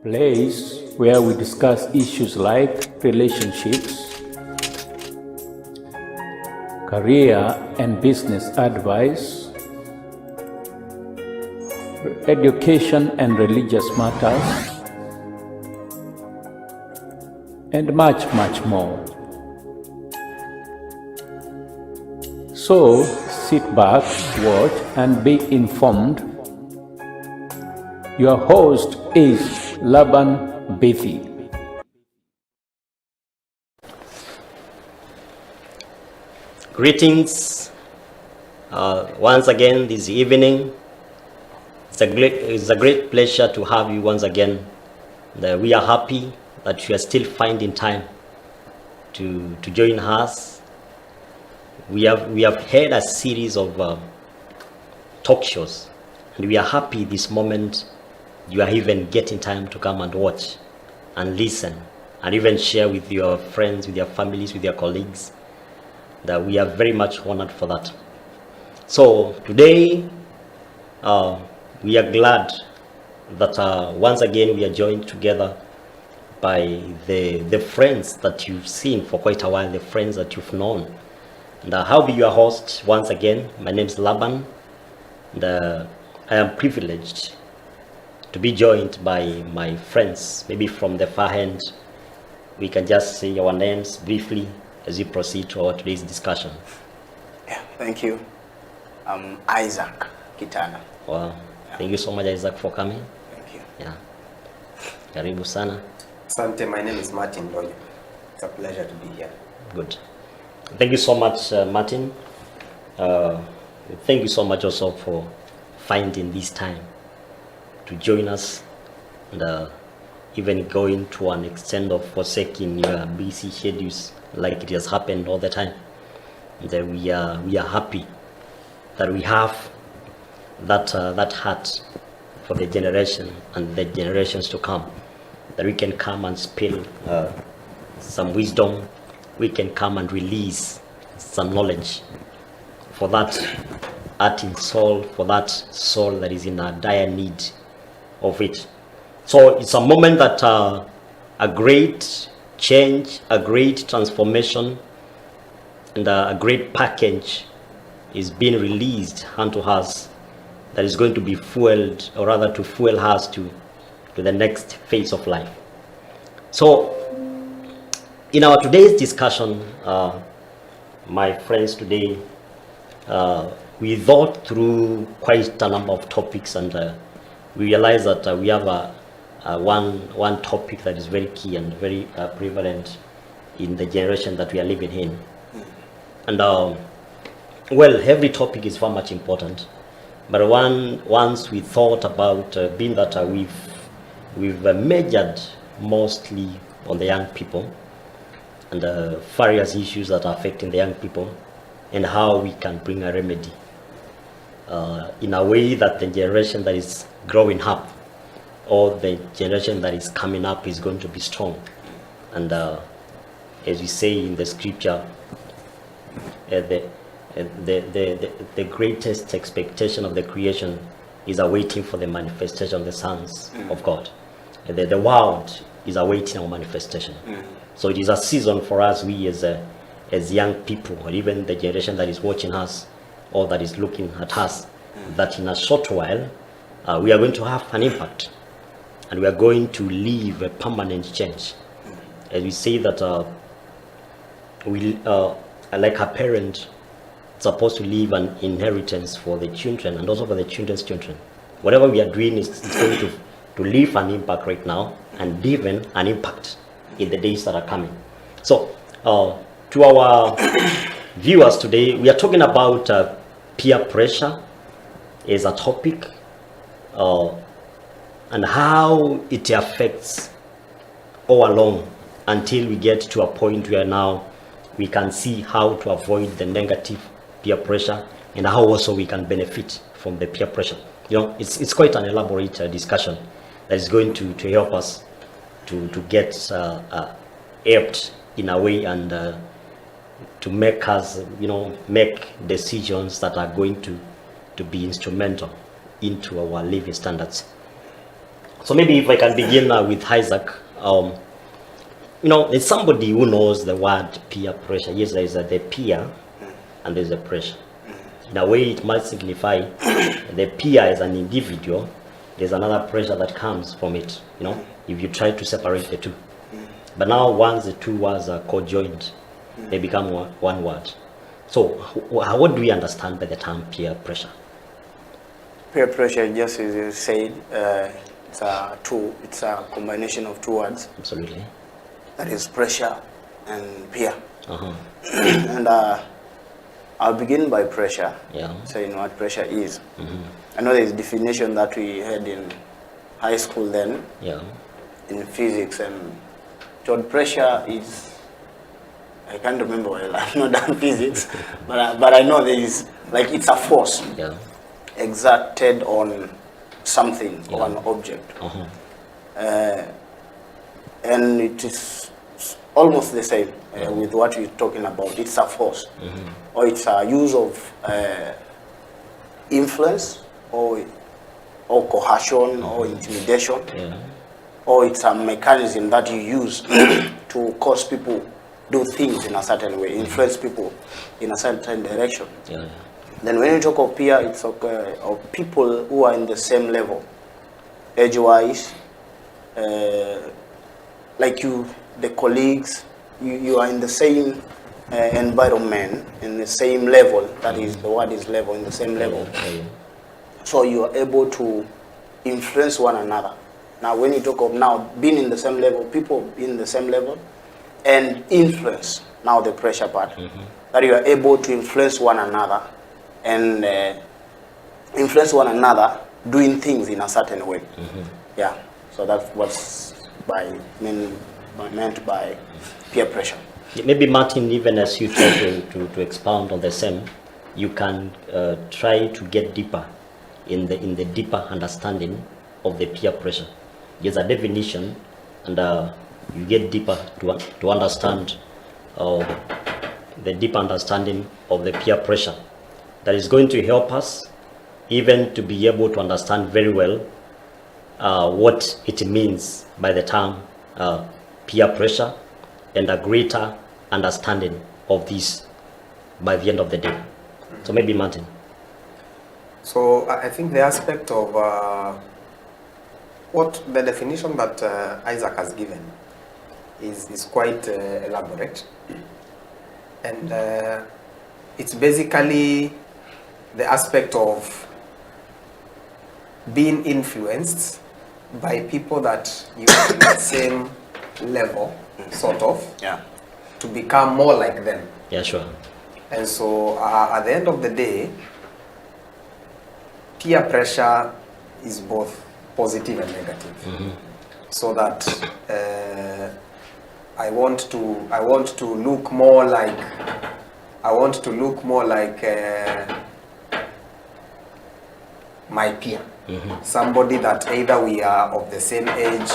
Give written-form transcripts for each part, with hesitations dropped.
place where we discuss issues like relationships, career and business advice, education and religious matters, and much, much more. So sit back, watch, and be informed. Your host is Laban Bethi. Greetings once again this evening. It's a great pleasure to have you once again. We are happy that you are still finding time to join us. We have had a series of talk shows, and we are happy this moment you are even getting time to come and watch and listen and even share with your friends, with your families, with your colleagues. That we are very much honored for that. So today we are glad that once again we are joined together by the friends that you've seen for quite a while, the friends that you've known. And I'll be your host once again. My name is Laban, and I am privileged to be joined by my friends. Maybe from the far end, we can just say our names briefly as we proceed to our today's discussion. Yeah, thank you. I'm Isaac Kitana. Wow. Yeah. Thank you so much, Isaac, for coming. Thank you. Yeah. Karibu sana. Asante, my name is Martin Doyo. It's a pleasure to be here. Good. Thank you so much, Martin. Thank you so much also for finding this time to join us, and even going to an extent of forsaking your busy schedules like it has happened all the time. And we are happy that we have that heart for the generation and the generations to come, that we can come and spill some wisdom, we can come and release some knowledge for that heart and soul, for that soul that is in a dire need of it. So it's a moment that a great change, a great transformation, and a great package is being released unto us that is going to be fueled, or rather to fuel us to the next phase of life. So in our today's discussion, my friends, today we thought through quite a number of topics, and we realized that we have one topic that is very key and very prevalent in the generation that we are living in. And well, every topic is very much important, but once we thought about being that we've majored mostly on the young people and various issues that are affecting the young people, and how we can bring a remedy in a way that the generation that is growing up, or the generation that is coming up, is going to be strong. And as we say in the scripture, the greatest expectation of the creation is awaiting for the manifestation of the sons of God. The world is awaiting our manifestation. So it is a season for us, we as young people, or even the generation that is watching us, or that is looking at us, that in a short while we are going to have an impact, and we are going to leave a permanent change. As we say that we like a parent supposed to leave an inheritance for the children, and also for the children's children. Whatever we are doing is going to leave an impact right now, and even an impact in the days that are coming. So to our viewers today, we are talking about peer pressure as a topic, and how it affects all along until we get to a point where now we can see how to avoid the negative peer pressure, and how also we can benefit from the peer pressure. You know, it's quite an elaborate discussion that is going to help us to get helped in a way, and to make us, make decisions that are going to be instrumental into our living standards. So maybe if I can begin with Isaac. You know, there's somebody who knows the word peer pressure. Yes, there is the peer and there's the pressure. In a way, it might signify the peer as an individual. There's another pressure that comes from it, you know, if you try to separate the two. But now once the two words are co-joined, they become one word. So what do we understand by the term peer pressure? Peer pressure, just as you said, it's a combination of two words. Absolutely. That is pressure and peer. Uh-huh. And I'll begin by pressure, Yeah. saying what pressure is. I know there's a definition that we had in high school then, Yeah. in physics, and told pressure is, I can't remember well, I've not done physics, but I know there is, like, it's a force Yeah. exerted on something, Yeah. or an object. Uh-huh. And it is almost the same with what we're talking about. It's a force, or it's a use of influence, or coercion, or intimidation, Yeah. or it's a mechanism that you use to cause people do things in a certain way, influence people in a certain direction. Yeah. Then when you talk of peer, it's of people who are in the same level, age-wise, like you, the colleagues, you are in the same environment, in the same level. That is, the word is level, in the same level. Yeah. So you are able to influence one another. Now, when you talk of now being in the same level, people being in the same level, and influence, now the pressure part, that you are able to influence one another, and influence one another doing things in a certain way. Yeah, so that's what's meant by peer pressure. Maybe Martin, even as you try to expound on the same, you can try to get deeper in the deeper understanding of the peer pressure. There's a definition, and you get deeper to understand the deep understanding of the peer pressure. That is going to help us even to be able to understand very well what it means by the term peer pressure, and a greater understanding of this by the end of the day. So maybe Martin. So I think the aspect of what the definition that Isaac has given is quite elaborate, and it's basically the aspect of being influenced by people that you are in the same level, sort of, Yeah. to become more like them. Yeah, sure. And so at the end of the day, peer pressure is both positive and negative. So that I want to look more like my peer, somebody that either we are of the same age,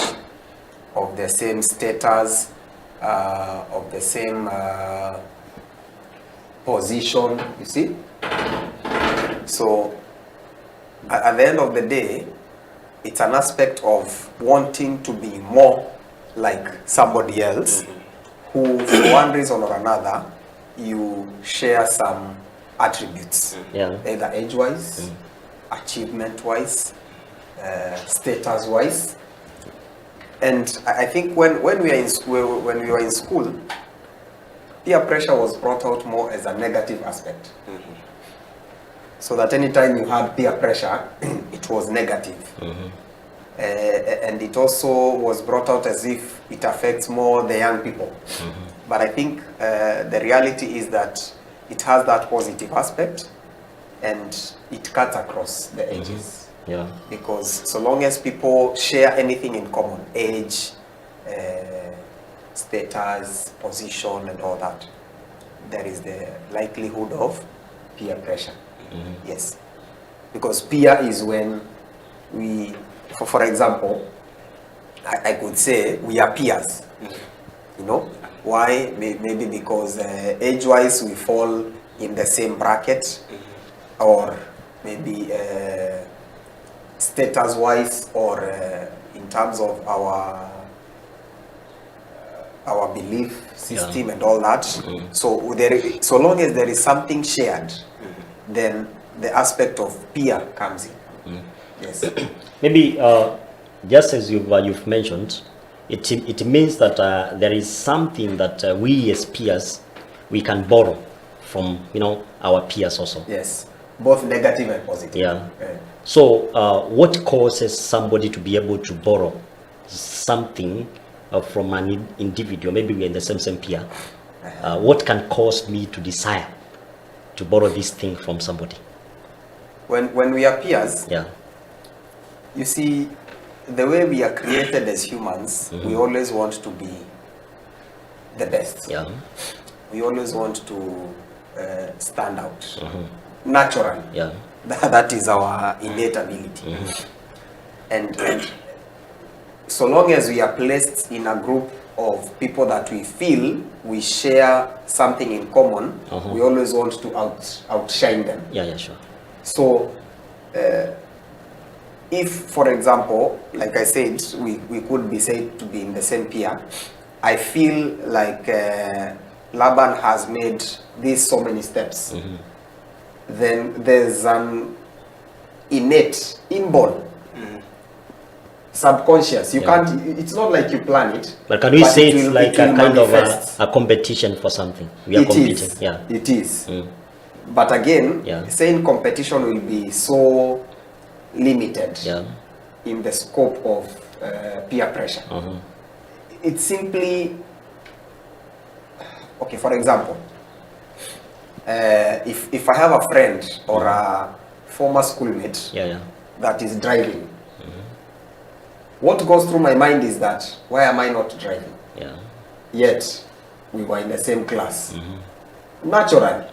of the same status, of the same position, you see. So at the end of the day, it's an aspect of wanting to be more like somebody else who, for one reason or another, you share some attributes, Yeah. either age-wise, achievement-wise, status-wise. And I think when we were in school, peer pressure was brought out more as a negative aspect. So that anytime you had peer pressure, it was negative. And it also was brought out as if it affects more the young people. But I think the reality is that it has that positive aspect, and it cuts across the ages. Yeah. Because so long as people share anything in common, age, status, position, and all that, there is the likelihood of peer pressure. Yes. Because peer is when we, for example, I could say we are peers. You know? Why? Maybe because age-wise we fall in the same bracket, or maybe status-wise or in terms of our belief system and all that. So so long as there is something shared, then the aspect of peer comes in. Yes. Maybe just as you've mentioned, it means that there is something that we as peers we can borrow from our peers also. Yes, both negative and positive. Yeah. So what causes somebody to be able to borrow something from an individual? Maybe we're in the same peer. What can cause me to desire to borrow this thing from somebody? When we are peers, Yeah. you see, the way we are created as humans, we always want to be the best. Yeah. We always want to stand out naturally. Yeah. That is our innate ability. And so long as we are placed in a group of people that we feel we share something in common, we always want to outshine them. Yeah, sure. So if, for example, like I said, we could be said to be in the same peer, I feel like Laban has made these so many steps, then there's an innate, inborn, subconscious. You can't, it's not like you plan it. But can we say it's like a kind of manifest. a competition for something? We are competing. Yeah. It is. But again, saying competition will be so limited in the scope of peer pressure. It's simply, okay, for example, if I have a friend or a former schoolmate that is driving, what goes through my mind is that, why am I not driving? Yet, we were in the same class. Naturally,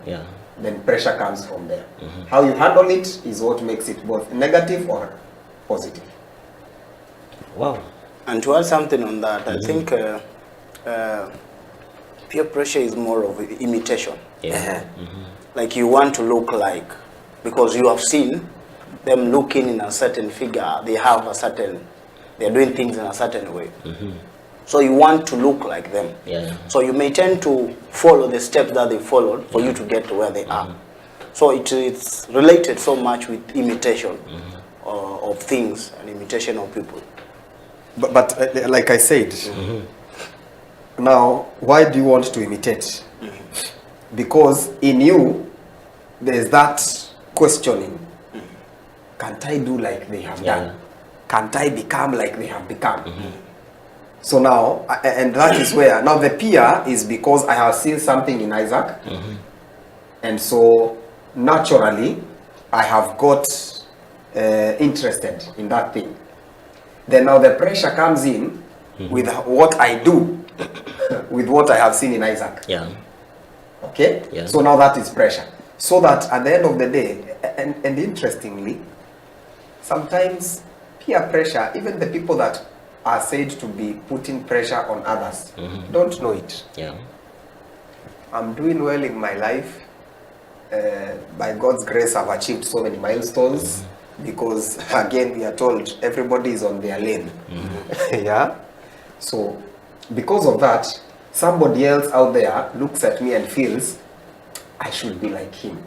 then pressure comes from there. How you handle it is what makes it both negative or positive. Wow. And to add something on that, I think peer pressure is more of imitation. Like you want to look like, because you have seen them looking in a certain figure, they have a certain, they're doing things in a certain way. So you want to look like them. So you may tend to follow the steps that they followed for you to get to where they are. So it's related so much with imitation of things and imitation of people. But like I said, now, why do you want to imitate? Because in you, there's that questioning. Can't I do like they have done? Can't I become like they have become? So now, and that is where, now the peer is because I have seen something in Isaac. And so, naturally, I have got interested in that thing. Then now the pressure comes in with what I do, with what I have seen in Isaac. Okay? So now that is pressure. So that at the end of the day, and interestingly, sometimes peer pressure, even the people that are said to be putting pressure on others, don't know it. I'm doing well in my life. By God's grace, I've achieved so many milestones. Because again, we are told everybody is on their lane. So because of that, somebody else out there looks at me and feels I should be like him.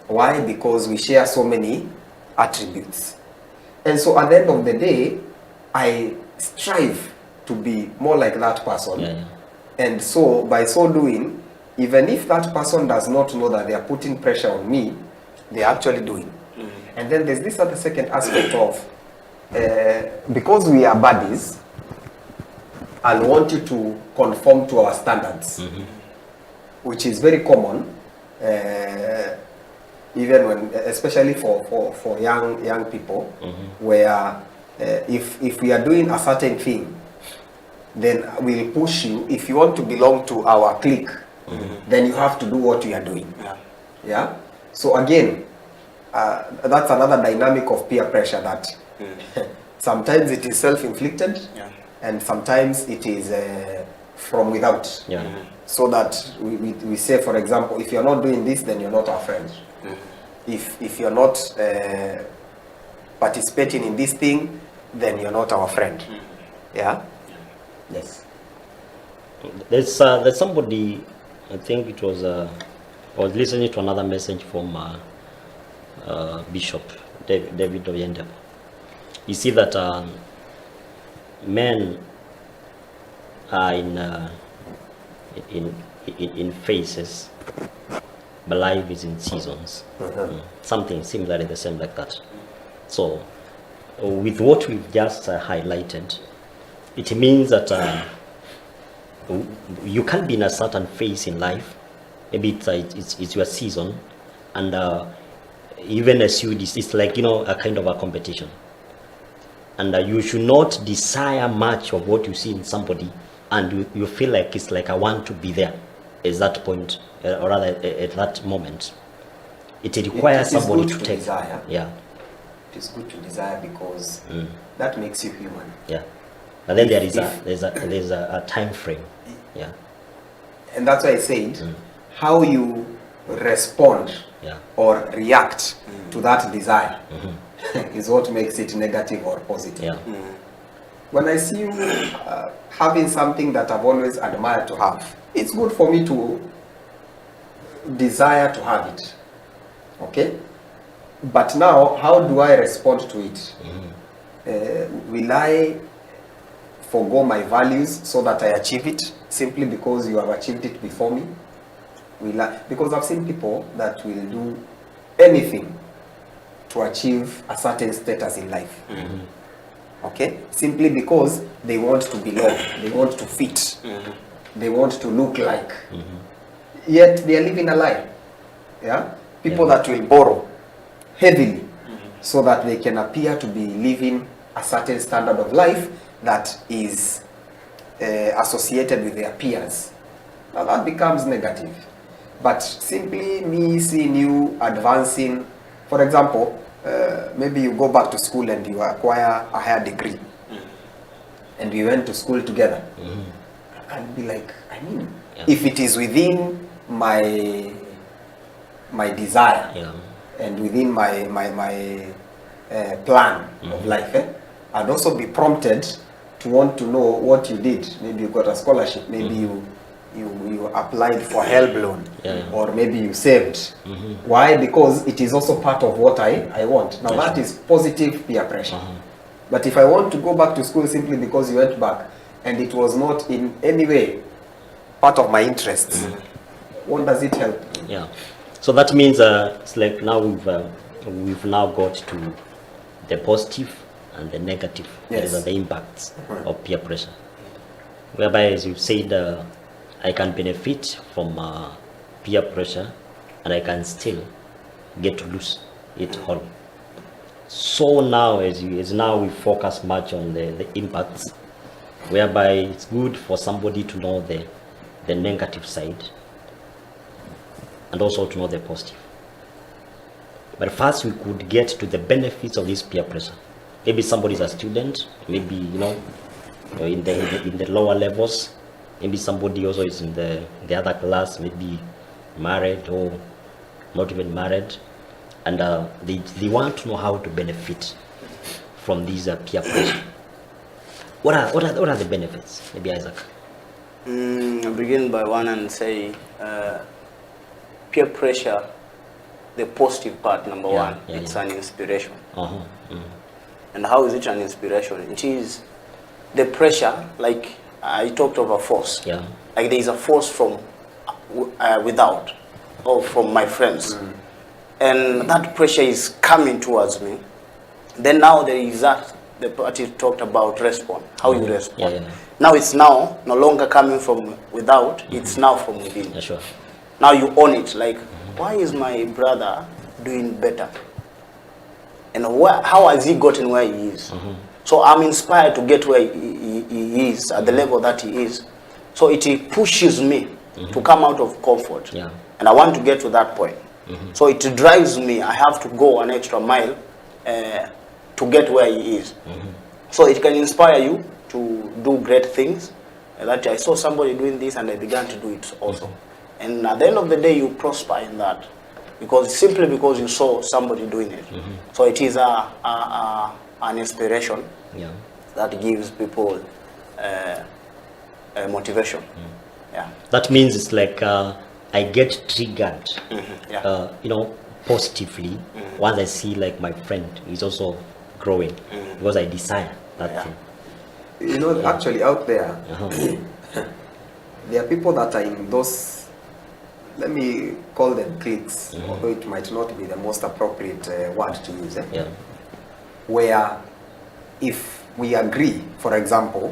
Why? Because we share so many attributes. And so at the end of the day, I strive to be more like that person. And so by so doing, even if that person does not know that they are putting pressure on me, they are actually doing. And then there's this other second aspect of, because we are buddies, I'll want you to conform to our standards, which is very common, even when, especially for young people, where if we are doing a certain thing, then we'll push you. If you want to belong to our clique, then you have to do what we are doing. So again, that's another dynamic of peer pressure that sometimes it is self-inflicted and sometimes it is from without. So that we say, for example, if you're not doing this, then you're not our friend. If you're not participating in this thing, then you're not our friend. Yeah? Yes. There's somebody, I think it was, I was listening to another message from Bishop David Oyende. You see that men are in phases, but life is in seasons. Something similarly the same like that. So, with what we've just highlighted, it means that you can be in a certain phase in life. Maybe it's your season, and even as you, it's like, a kind of a competition. And you should not desire much of what you see in somebody, and you feel like it's like, I want to be there at that point, or rather at that moment. It requires somebody to take. Desire. Yeah. It is good to desire because that makes you human. Yeah. But then there's a time frame. Yeah. And that's why I said how you respond or react to that desire is what makes it negative or positive. Yeah. When I see you having something that I've always admired to have, it's good for me to desire to have it. Okay? But now, how do I respond to it? Will I forgo my values so that I achieve it simply because you have achieved it before me? Because I've seen people that will do anything to achieve a certain status in life. Okay? Simply because they want to belong, they want to fit, they want to look like. Yet they are living a lie. Yeah? People that will borrow heavily so that they can appear to be living a certain standard of life that is associated with their peers. Now that becomes negative. But simply me seeing you advancing, for example, maybe you go back to school and you acquire a higher degree, and we went to school together, I'd be like, if it is within my desire and within my plan of life, I'd also be prompted to want to know what you did. Maybe you got a scholarship, maybe you applied for a help loan, or maybe you saved. Why? Because it is also part of what I want. Now that is positive peer pressure. But if I want to go back to school simply because you went back and it was not in any way part of my interests, what does it help? Yeah. So that means it's like now we've now got to the positive and the negative. Yes. These are the impacts of peer pressure. Whereby, as you've said, I can benefit from peer pressure, and I can still get to lose it all. So now, as now we focus much on the impacts, whereby it's good for somebody to know the negative side, and also to know the positive. But first, we could get to the benefits of this peer pressure. Maybe somebody's a student, maybe in the lower levels. Maybe somebody also is in the other class, maybe married or not even married, and they want to know how to benefit from these peer pressure. What are the benefits? Maybe Isaac. I'll begin by one and say peer pressure. The positive part, number one, it's an inspiration. And how is it an inspiration? It is the pressure, like I talked of a force. Like there is a force from without, or from my friends. And that pressure is coming towards me. Then now there is that, the party talked about respond, how you respond. Now it's now no longer coming from without, it's now from within. Now you own it, like, why is my brother doing better? And how has he gotten where he is? So I'm inspired to get where he is, at the level that he is. So it pushes me to come out of comfort. And I want to get to that point. So it drives me. I have to go an extra mile to get where he is. So it can inspire you to do great things. That I saw somebody doing this and I began to do it also. And at the end of the day, you prosper in that. simply because you saw somebody doing it. So it is an inspiration Yeah. that gives people motivation. Yeah. That means it's like I get triggered, Yeah. positively once I see like my friend is also growing because I desire that Yeah. thing. You know, actually out there, Uh-huh. there are people that are in those, let me call them cliques, although it might not be the most appropriate word to use, Yeah. where if we agree, for example,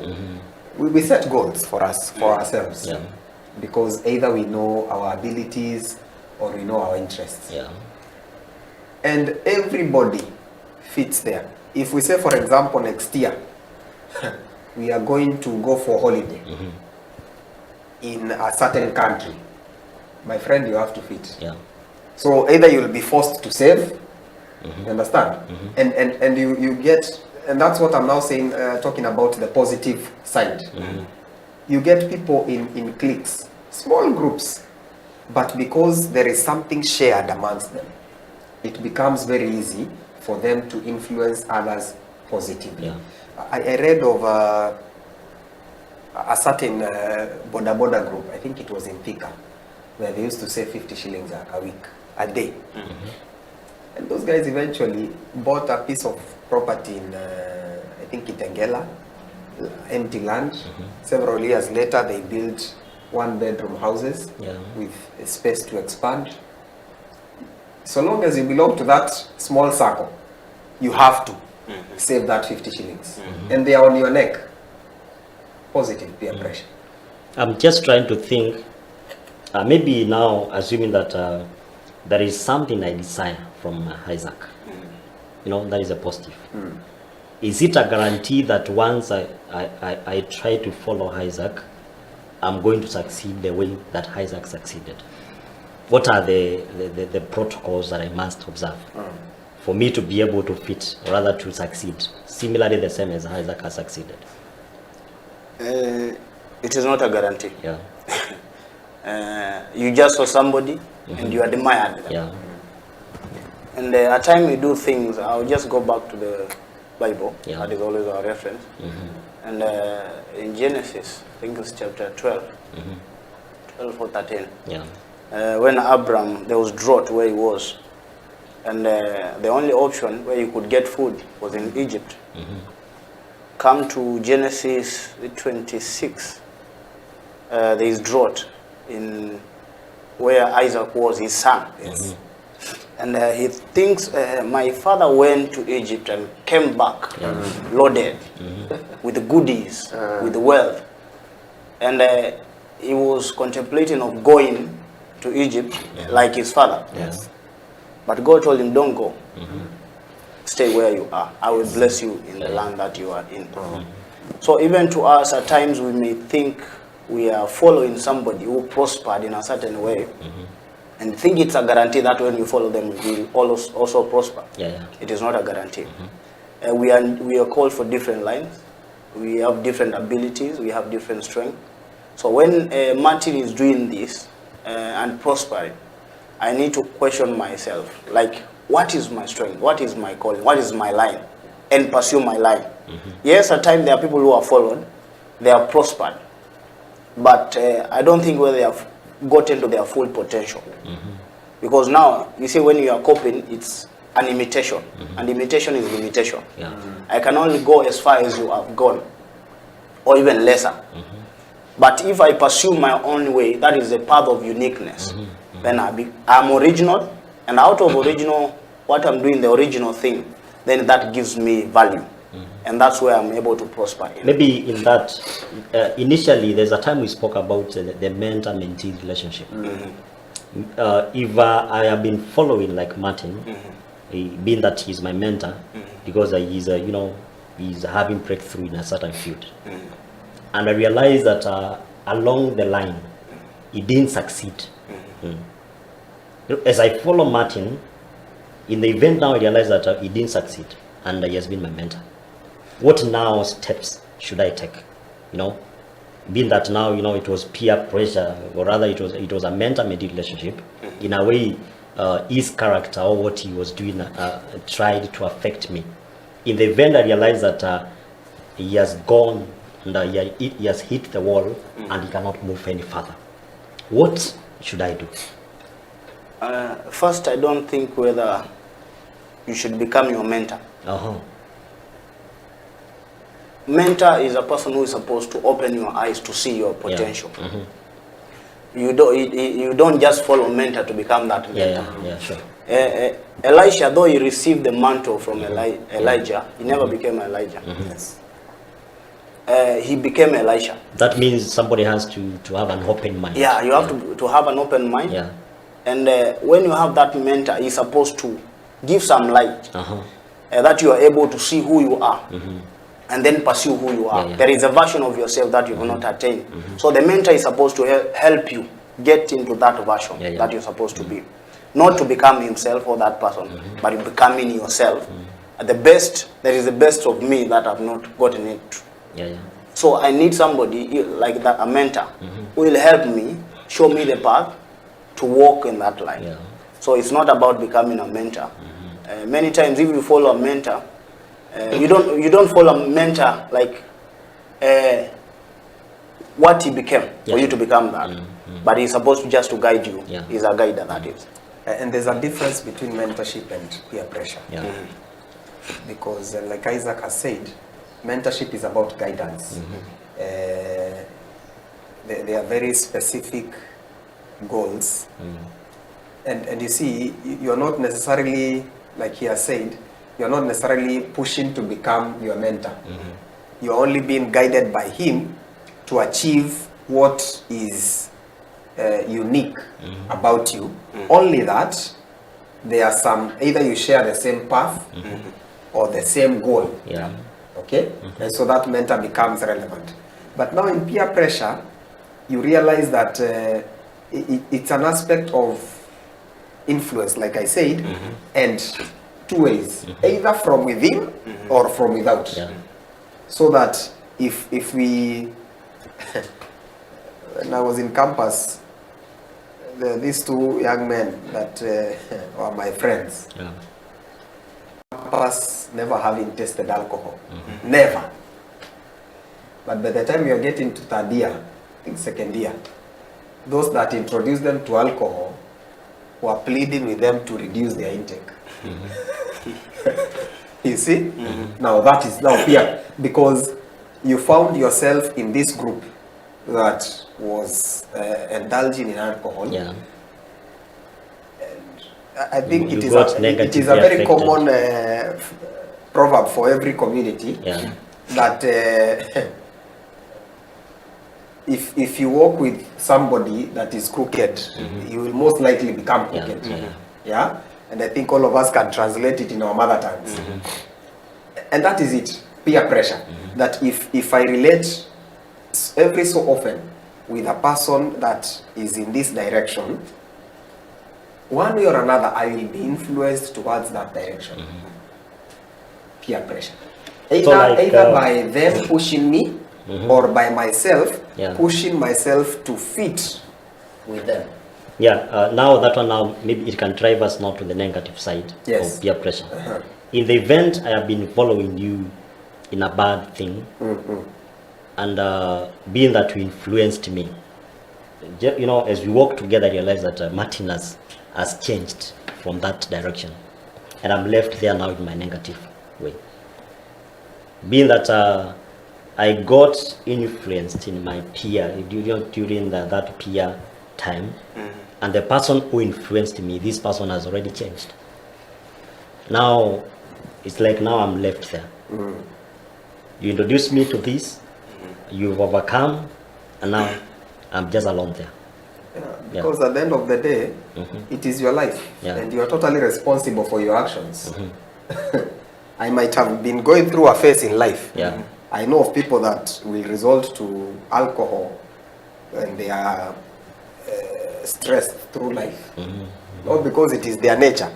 we set goals for us, for ourselves, Yeah. because either we know our abilities or we know our interests. Yeah. And everybody fits there. If we say, for example, next year, we are going to go for holiday in a certain country, my friend, you have to fit. Yeah. So either you'll be forced to save, you understand? And you get, and that's what I'm now saying, talking about the positive side. You get people in cliques, small groups, but because there is something shared amongst them, it becomes very easy for them to influence others positively. Yeah. I read of a certain boda boda group, I think it was in Thika, where they used to save 50 shillings a week, a day. And those guys eventually bought a piece of property in, I think, Itengela, empty land. Several years later, they built one-bedroom houses with a space to expand. So long as you belong to that small circle, you have to save that 50 shillings. And they are on your neck. Positive peer pressure. I'm just trying to think, maybe now assuming that there is something I desire from Isaac, that is a positive. Is it a guarantee that once I try to follow Isaac, I'm going to succeed the way that Isaac succeeded? What are the protocols that I must observe for me to be able to fit, or rather to succeed, similarly the same as Isaac has succeeded? It is not a guarantee. Yeah. You just saw somebody and you admired them. Yeah. And at time we do things, I'll just go back to the Bible. Yeah. That is always our reference. And in Genesis, I think it's chapter 12, 12 or 13. Yeah. When Abraham, there was drought where he was. And the only option where you could get food was in Egypt. Come to Genesis 26, there is drought in where Isaac was, his son. And he thinks, my father went to Egypt and came back loaded with goodies, with wealth. And he was contemplating of going to Egypt like his father. Yes. But God told him, don't go. Stay where you are. I will bless you in the land that you are in. So even to us, at times we may think we are following somebody who prospered in a certain way, and think it's a guarantee that when you follow them, you will also prosper. It is not a guarantee. We are called for different lines. We have different abilities. We have different strength. So when Martin is doing this and prospering, I need to question myself, like, what is my strength? What is my calling? What is my line? And pursue my line. Yes, at times there are people who are followed, they are prospered, but I don't think where they have gotten to their full potential. Because now, you see, when you are copying, it's an imitation, and imitation is limitation. I can only go as far as you have gone, or even lesser. But if I pursue my own way, that is the path of uniqueness. Then I'm original, and out of original, what I'm doing, the original thing, then that gives me value. And that's where I'm able to prosper. Maybe in that, initially, there's a time we spoke about the mentor-mentee relationship. If I have been following like Martin, being that he's my mentor, because he's, he's having breakthrough in a certain field. And I realized that along the line, he didn't succeed. As I follow Martin, in the event now I realize that he didn't succeed, and he has been my mentor. What now steps should I take? Being that now it was peer pressure, or rather it was a mentor-mentee relationship. In a way, his character or what he was doing tried to affect me. In the event I realized that he has gone and he has hit the wall and he cannot move any further, what should I do? First, I don't think whether you should become your mentor. Mentor is a person who is supposed to open your eyes to see your potential. You don't just follow mentor to become that mentor. Sure. Elisha, though he received the mantle from Elijah, he never became Elijah. Yes. He became Elisha. That means somebody has to have an open mind. Yeah, you have to have an open mind. Yeah. And when you have that mentor, he's supposed to give some light that you are able to see who you are. And then pursue who you are. There is a version of yourself that you cannot attain. So the mentor is supposed to help you get into that version that you're supposed to be. Not to become himself or that person, but you becoming yourself. At the best, there is the best of me that I've not gotten it. So I need somebody like that, a mentor, who will help me, show me the path to walk in that line. So it's not about becoming a mentor. Many times if you follow a mentor, you don't follow a mentor like what he became for you to become that. But he's supposed to just to guide you. He's a guider, that is. And there's a difference between mentorship and peer pressure. Because like Isaac has said, mentorship is about guidance. There are very specific goals. And you see, you're not necessarily, like he has said, you're not necessarily pushing to become your mentor. You're only being guided by him to achieve what is unique about you. Only that there are some, either you share the same path or the same goal. Okay? And so that mentor becomes relevant. But now in peer pressure, you realize that it's an aspect of influence, like I said, and two ways, either from within or from without. So that if we, when I was in campus, these two young men that were my friends, campus never having tasted alcohol, never. But by the time you're getting to third year, I think second year, those that introduced them to alcohol were pleading with them to reduce their intake. You see? Now that is now peer, because you found yourself in this group that was indulging in alcohol. And I think it is a very common proverb for every community that if you walk with somebody that is crooked, you will most likely become crooked. And I think all of us can translate it in our mother tongues. And that is it, peer pressure. That if I relate every so often with a person that is in this direction, one way or another, I will be influenced towards that direction. Peer pressure. Either by them pushing me or by myself pushing myself to fit with them. Now that one, now maybe it can drive us now to the negative side of peer pressure. In the event I have been following you in a bad thing, and being that you influenced me, you know, as we walk together, I realize that Martin has changed from that direction, and I'm left there now in my negative way. Being that I got influenced in my peer during that peer time, and the person who influenced me, this person has already changed. Now it's like now I'm left there. You introduced me to this, you've overcome, and now I'm just alone there. Because at the end of the day, it is your life, and you are totally responsible for your actions. I might have been going through a phase in life. I know of people that will resort to alcohol when they are stressed through life, not because it is their nature,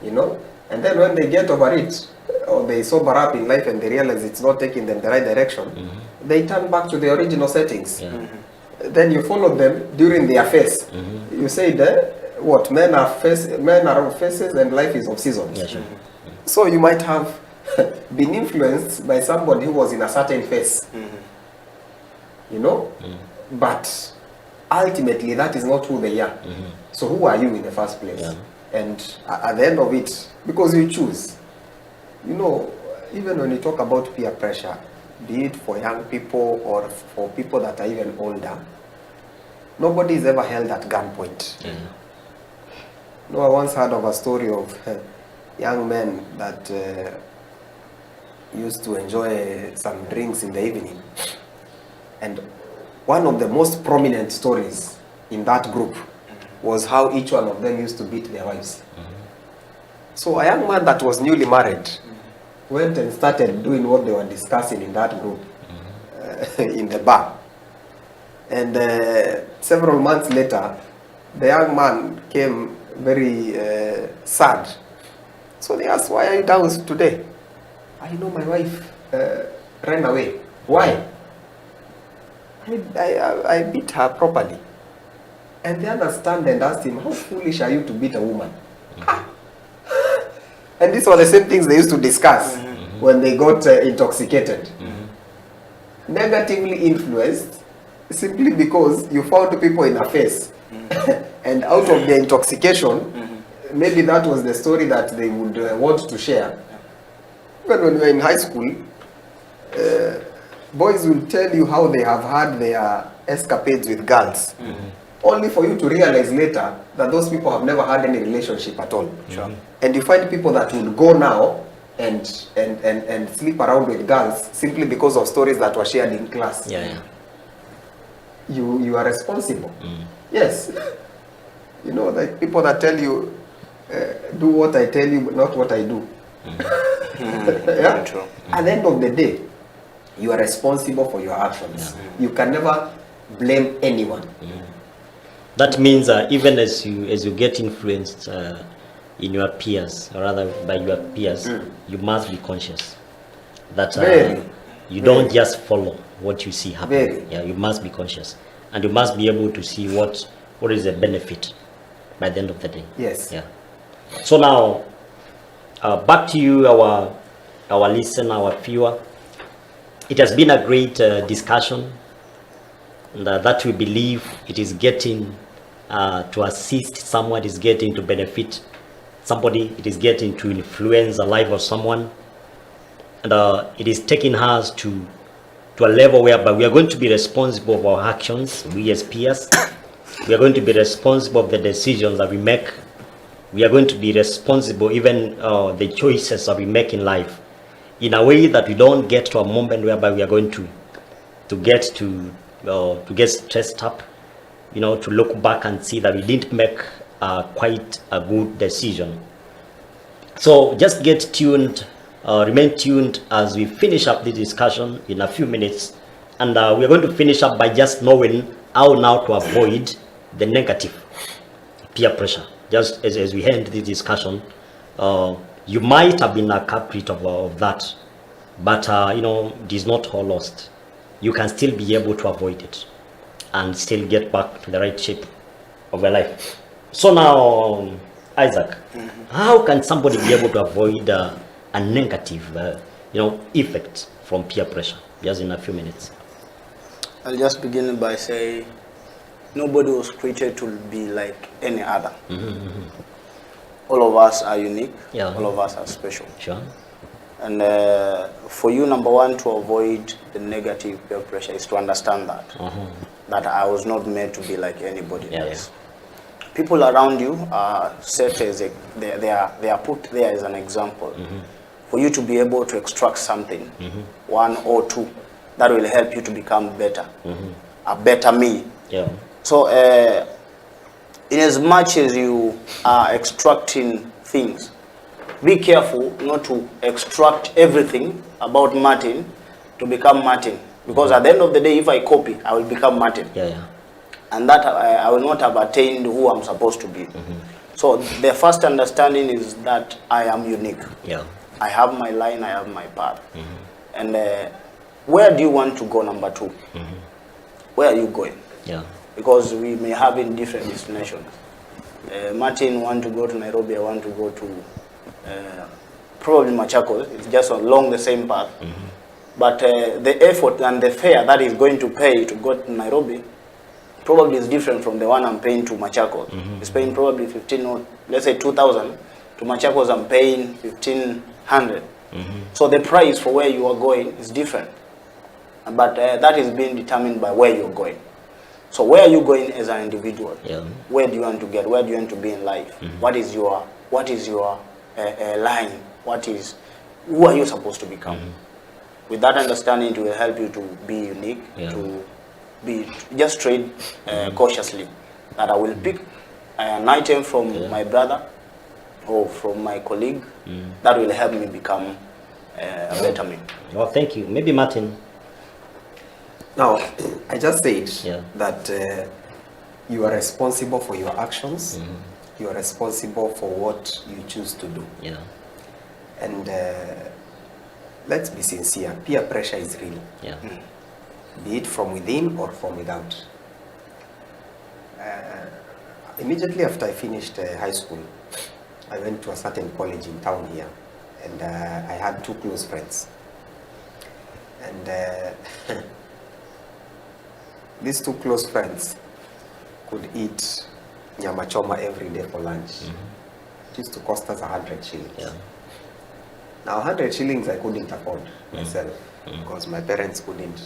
you know. And then when they get over it, or they sober up in life and they realize it's not taking them the right direction, they turn back to the original settings. Then you follow them during their phase. You said, what men are of faces and life is of seasons. Yeah, sure. So you might have been influenced by somebody who was in a certain phase, you know, but ultimately that is not who they are. So who are you in the first place? Yeah. And at the end of it, because you choose, you know, even when you talk about peer pressure, be it for young people or for people that are even older, nobody is ever held at gunpoint. You know, I once heard of a story of young men that used to enjoy some drinks in the evening, and one of the most prominent stories in that group was how each one of them used to beat their wives. So a young man that was newly married went and started doing what they were discussing in that group in the bar. And several months later, the young man came very sad. So they asked, why are you down today? I know my wife ran away. Why? I beat her properly. And they understand and asked him, how foolish are you to beat a woman? And these were the same things they used to discuss when they got intoxicated. Negatively influenced simply because you found people in a phase. And out of their intoxication, maybe that was the story that they would want to share. Even when we were in high school, boys will tell you how they have had their escapades with girls. Only for you to realize later that those people have never had any relationship at all. Sure. And you find people that will go now and sleep around with girls simply because of stories that were shared in class. Yeah. You are responsible. Yes. You know, like people that tell you, do what I tell you, but not what I do. Yeah? True. At the end of the day, you are responsible for your actions. You can never blame anyone. That means even as you get influenced in your peers, or rather by your peers, you must be conscious that you don't just follow what you see happen. Yeah, you must be conscious, and you must be able to see what is the benefit by the end of the day. Yes. Yeah. So now, back to you, our listener, our viewer. It has been a great discussion, and that we believe it is getting to assist someone, it is getting to benefit somebody, it is getting to influence the life of someone, and it is taking us to a level whereby we are going to be responsible for our actions. We as peers, we are going to be responsible of the decisions that we make. We are going to be responsible even the choices that we make in life, in a way that we don't get to a moment whereby we are going to get stressed up, you know, to look back and see that we didn't make quite a good decision. So just get tuned, remain tuned as we finish up the discussion in a few minutes, and we are going to finish up by just knowing how now to avoid the negative peer pressure. Just as we end this discussion, you might have been a culprit of that, but you know, it is not all lost. You can still be able to avoid it and still get back to the right shape of your life. So now, Isaac, how can somebody be able to avoid a negative effect from peer pressure? Just in a few minutes. I'll just begin by saying nobody was created to be like any other. All of us are unique. Yeah. All of us are special. Sure. And for you, number one, to avoid the negative peer pressure is to understand that I was not made to be like anybody else. People around you are set as they are put there as an example for you to be able to extract something, one or two, that will help you to become better, a better me. Yeah. So, in as much as you are extracting things, be careful not to extract everything about Martin to become Martin. Because at the end of the day, if I copy, I will become Martin. Yeah. And that I will not have attained who I'm supposed to be. So the first understanding is that I am unique. Yeah. I have my line, I have my path. And where do you want to go, number two? Where are you going? Yeah. Because we may have in different destinations. Martin want to go to Nairobi, I want to go to probably Machakos. It's just along the same path. But the effort and the fare that is going to pay to go to Nairobi probably is different from the one I'm paying to Machakos. It's paying probably 15 or let's say 2,000. To Machakos I'm paying 1,500. So the price for where you are going is different. But that is being determined by where you're going. So where are you going as an individual? Yeah. Where do you want to get? Where do you want to be in life? What is your line? Who are you supposed to become? With that understanding, it will help you to be unique, to just trade cautiously. That I will pick an item from my brother or from my colleague that will help me become a better man. Well, thank you. Maybe Martin. Now, I just said that you are responsible for your actions. You are responsible for what you choose to do. Yeah. And let's be sincere, peer pressure is real. Yeah. Be it from within or from without. Immediately after I finished high school, I went to a certain college in town here, and I had two close friends. And these two close friends could eat nyama choma every day for lunch. It used to cost us 100 shillings. Yeah. Now 100 shillings I couldn't afford myself because my parents couldn't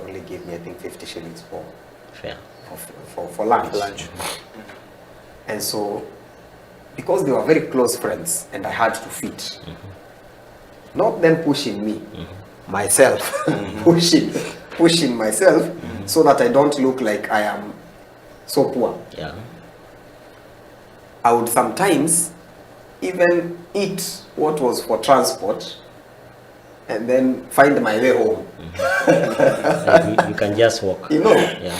only give me, I think, 50 shillings for lunch. And so, because they were very close friends and I had to fit, not them pushing me, myself, pushing myself so that I don't look like I am so poor. Yeah. I would sometimes even eat what was for transport and then find my way home. You can just walk. You know? Yeah.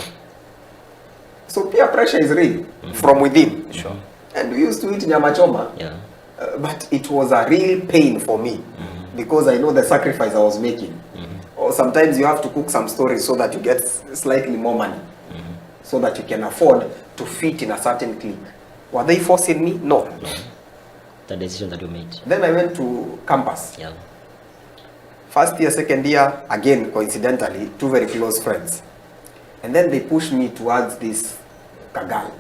So peer pressure is real from within. Sure. And we used to eat nyama choma. Yeah. But it was a real pain for me because I know the sacrifice I was making. Or sometimes you have to cook some stories so that you get slightly more money, so that you can afford to fit in a certain clique. Were they forcing me? No. The decision that you made. Then I went to campus. Yeah. First year, second year, again, coincidentally, two very close friends. And then they pushed me towards this kagal.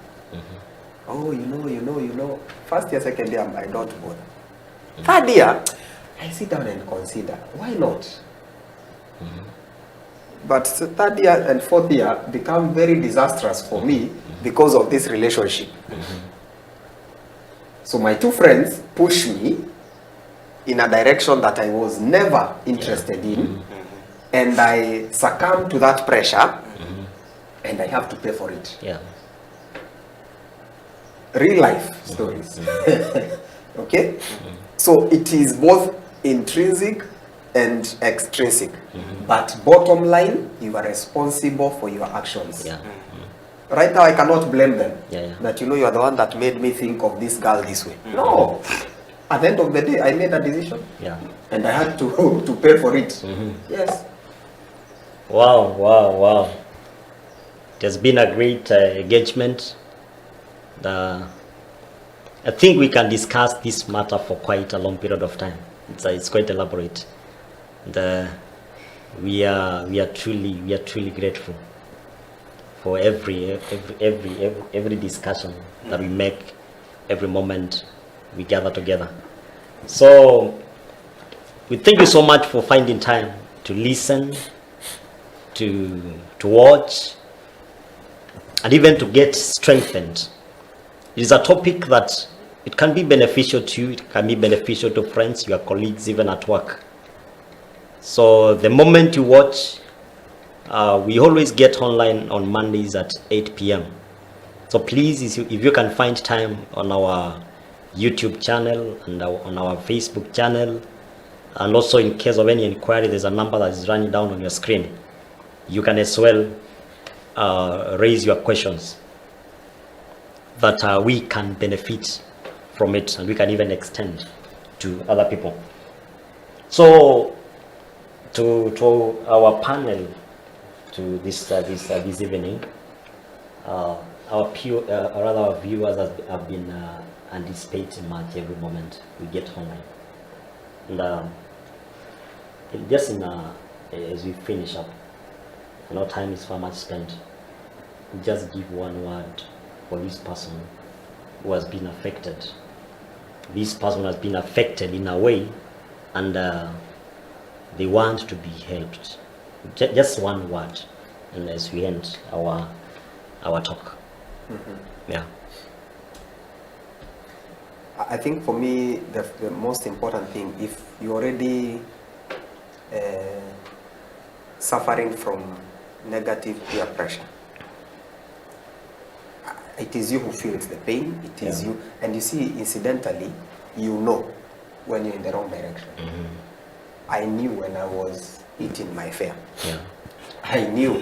Oh, you know. First year, second year, I don't bother. Third year, I sit down and consider, why not? But third year and fourth year become very disastrous for me because of this relationship. So my two friends pushed me in a direction that I was never interested in, and I succumbed to that pressure, and I have to pay for it. Yeah. Real life stories. Okay? So it is both intrinsic and extrinsic. But bottom line, you are responsible for your actions. Yeah. Right now, I cannot blame them. Yeah. That, you are the one that made me think of this girl this way. No. At the end of the day, I made a decision. Yeah. And I had to pay for it. Yes. Wow. It has been a great engagement. I think we can discuss this matter for quite a long period of time. It's quite elaborate. We are truly grateful for every discussion that we make, every moment we gather together. So we thank you so much for finding time to listen, to watch, and even to get strengthened. It is a topic that it can be beneficial to you, it can be beneficial to friends, your colleagues, even at work. So the moment you watch, we always get online on Mondays at 8 p.m. So please, if you can find time on our YouTube channel and on our Facebook channel, and also in case of any inquiry, there's a number that is running down on your screen. You can as well raise your questions that we can benefit from it, and we can even extend to other people. So to our panel, to this evening, our viewers have been anticipating much every moment we get online. And as we finish up, I know time is far much spent. Just give one word for this person who has been affected. This person has been affected in a way, and they want to be helped. Just one word, and as we end our talk. Yeah. I think for me, the most important thing, if you're already suffering from negative peer pressure, it is you who feels the pain, it is you. And you see, incidentally, you know when you're in the wrong direction. I knew when I was eating my fare. Yeah. I knew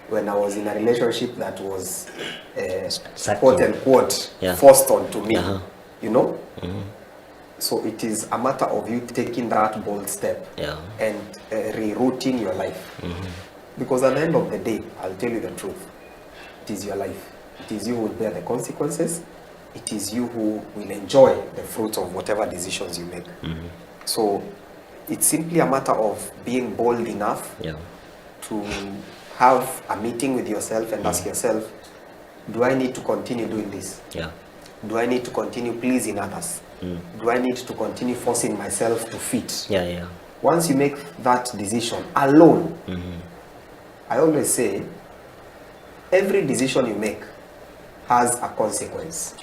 when I was in a relationship that was Exactly. quote unquote Yeah. forced onto me. You know? So it is a matter of you taking that bold step and rerouting your life. Because at the end of the day, I'll tell you the truth, it is your life. It is you who will bear the consequences. It is you who will enjoy the fruits of whatever decisions you make. So it's simply a matter of being bold enough to have a meeting with yourself and ask yourself, do I need to continue doing this? Do I need to continue pleasing others? Do I need to continue forcing myself to fit? Once you make that decision alone, I always say, every decision you make has a consequence,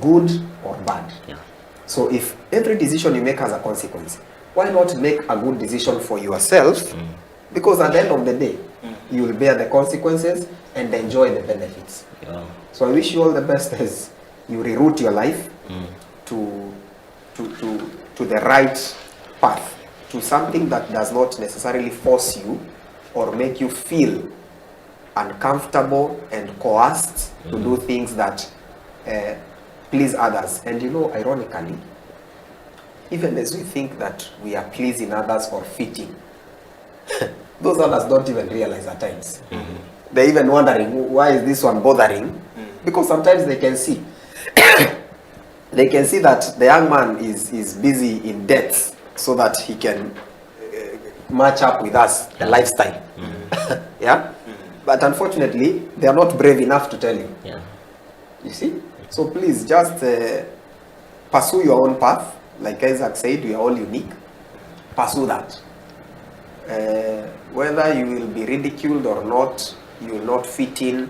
good or bad. So if every decision you make has a consequence, why not make a good decision for yourself? Because at the end of the day, you will bear the consequences and enjoy the benefits. So I wish you all the best as you reroute your life to the right path, to something that does not necessarily force you or make you feel uncomfortable and coerced to do things that please others. And you know, ironically, even as we think that we are pleasing others or fitting, those others don't even realize at times. They're even wondering, why is this one bothering? Because sometimes they can see they can see that the young man is busy in debts so that he can match up with us, the lifestyle. But unfortunately, they are not brave enough to tell you. You see? So please just pursue your own path. Like Isaac said, we are all unique. Pursue that. Whether you will be ridiculed or not, you will not fit in.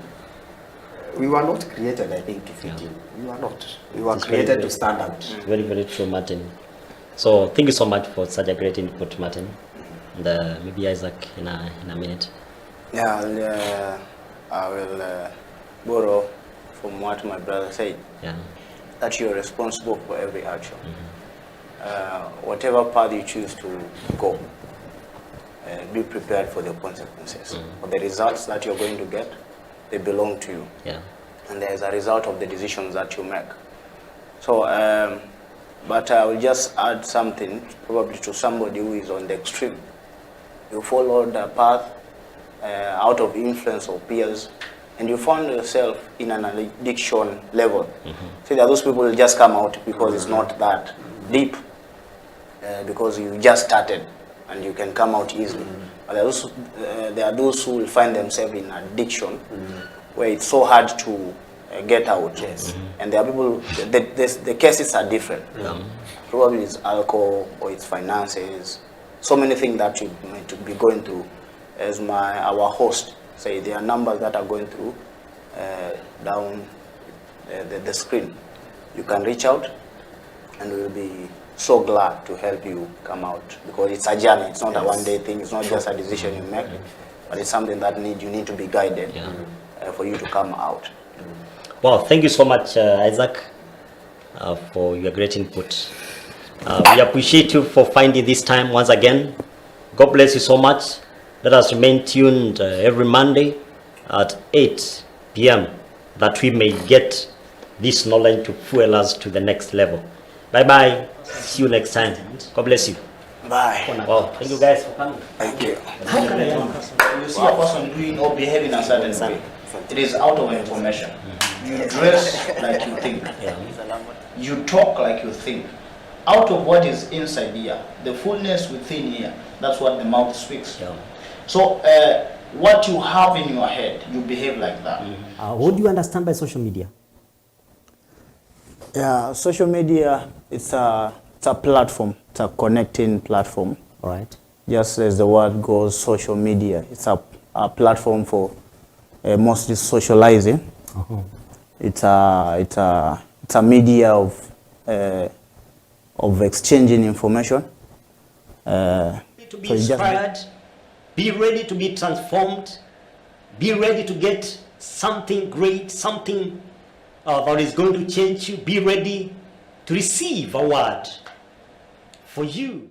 We were not created, I think, to fit in. We were not. We were created to stand out. Very, very true, Martin. So thank you so much for such a great input, Martin. And maybe Isaac in a minute. Yeah, I will borrow from what my brother said. That you're responsible for every action. Whatever path you choose to go, be prepared for the consequences. For the results that you're going to get, they belong to you. And there's a result of the decisions that you make. So, but I will just add something, probably to somebody who is on the extreme. You followed a path out of influence of peers, and you found yourself in an addiction level. So those people will just come out because it's not that deep, because you just started and you can come out easily. But there are those who will find themselves in addiction where it's so hard to get out. And there are people, the cases are different. Probably it's alcohol or it's finances, so many things that you need to be going through. As our host say, there are numbers that are going through down the screen. You can reach out and we'll be so glad to help you come out, because it's a journey. It's not a one-day thing. It's not just a decision you make, but it's something that you need to be guided for you to come out. Well, thank you so much, Isaac, for your great input. We appreciate you for finding this time once again. God bless you so much. Let us remain tuned every Monday at 8 p.m. that we may get this knowledge to fuel us to the next level. Bye-bye. See you next time. God bless you. Bye. Well, thank you guys for coming. Thank you. You see a person doing or behaving a certain way, it is out of information. You dress like you think. Yeah. You talk like you think. Out of what is inside here, the fullness within here, that's what the mouth speaks. Yeah. So what you have in your head, you behave like that. What do you understand by social media? Yeah, social media, it's a platform. It's a connecting platform. All right. Just as the word goes, social media. It's a platform for mostly socializing. Uh-huh. It's a media of exchanging information. To be inspired, be ready to be transformed, be ready to get something great, something that is going to change you. Be ready to receive a word for you.